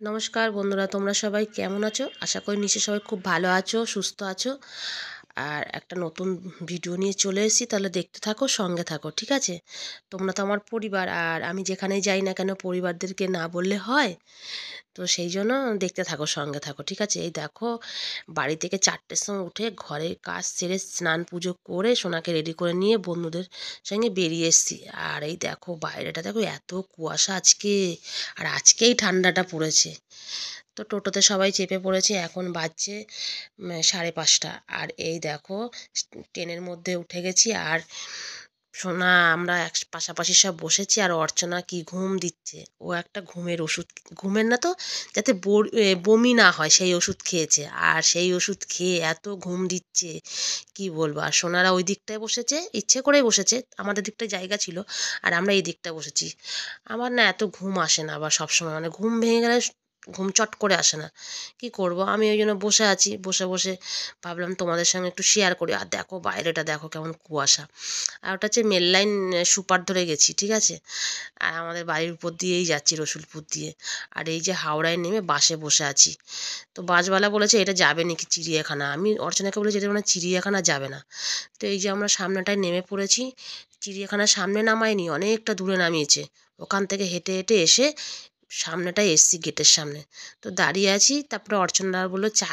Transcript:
নমস্কার বন্ধুরা, তোমরা সবাই কেমন আছো? আশা করি নিশ্চয়ই সবাই খুব ভালো আছো, সুস্থ আছো। আর একটা নতুন ভিডিও নিয়ে চলে এসেছি, তাহলে দেখতে থাকো, সঙ্গে থাকো, ঠিক আছে? তোমরা তো আমার পরিবার, আর আমি যেখানেই যাই না কেন পরিবারদেরকে না বললে হয়? তো সেই জন্য দেখতে থাকো, সঙ্গে থাকো, ঠিক আছে? এই দেখো, বাড়ি থেকে 4টের সময় উঠে ঘরের কাজ সেরে স্নান পুজো করে সোনাকে রেডি করে নিয়ে বন্ধুদের সঙ্গে বেরিয়ে এসেছি। আর এই দেখো বাইরেটা, দেখো এত কুয়াশা আজকে, আর আজকেই ঠান্ডাটা পড়েছে। তো টোটোতে সবাই চেপে পড়েছে, এখন বাজছে 5:30। আর এই দেখো ট্রেনের মধ্যে উঠে গেছি। আর সোনা আমরা পাশাপাশি সব বসেছি, আর অর্চনা কি ঘুম দিচ্ছে। ও একটা ঘুমের ওষুধ, ঘুমের না তো, যাতে বমি না হয় সেই ওষুধ খেয়েছে। আর সেই ওষুধ খেয়ে এত ঘুম দিচ্ছে কি বলবো। আর সোনারা ওই দিকটায় বসেছে, ইচ্ছে করেই বসেছে, আমাদের দিকটায় জায়গা ছিল, আর আমরা এই দিকটা বসেছি। আমার না এত ঘুম আসে না, বা সবসময় মানে ঘুম ভেঙে গেলে ঘুম চট করে আসে না। কি করব, আমি ওই জন্য বসে আছি, বসে বসে ভাবলাম তোমাদের সঙ্গে একটু শেয়ার করি। আর দেখো বাইরেটা দেখো কেমন কুয়াশা। আর ওটা হচ্ছে মেল লাইন, সুপার ধরে গেছি, ঠিক আছে? আর আমাদের বাড়ির উপর দিয়েই যাচ্ছি, রসুলপুর দিয়ে। আর এই যে হাওড়ায় নেমে বাসে বসে আছি। তো বাসওয়ালা বলেছে এটা যাবে নাকি চিড়িয়াখানা। আমি অর্চনাকে বলেছি এটা মানে চিড়িয়াখানা যাবে না। তো এই যে আমরা সামনেটায় নেমে পড়েছি। চিড়িয়াখানার সামনে নামায়নি, অনেকটা দূরে নামিয়েছে। ওখান থেকে হেঁটে হেঁটে এসে সামনেটায় এসছি, গেটের সামনে। তো দাঁড়িয়ে আছি, তারপরে অর্চনা বললো চা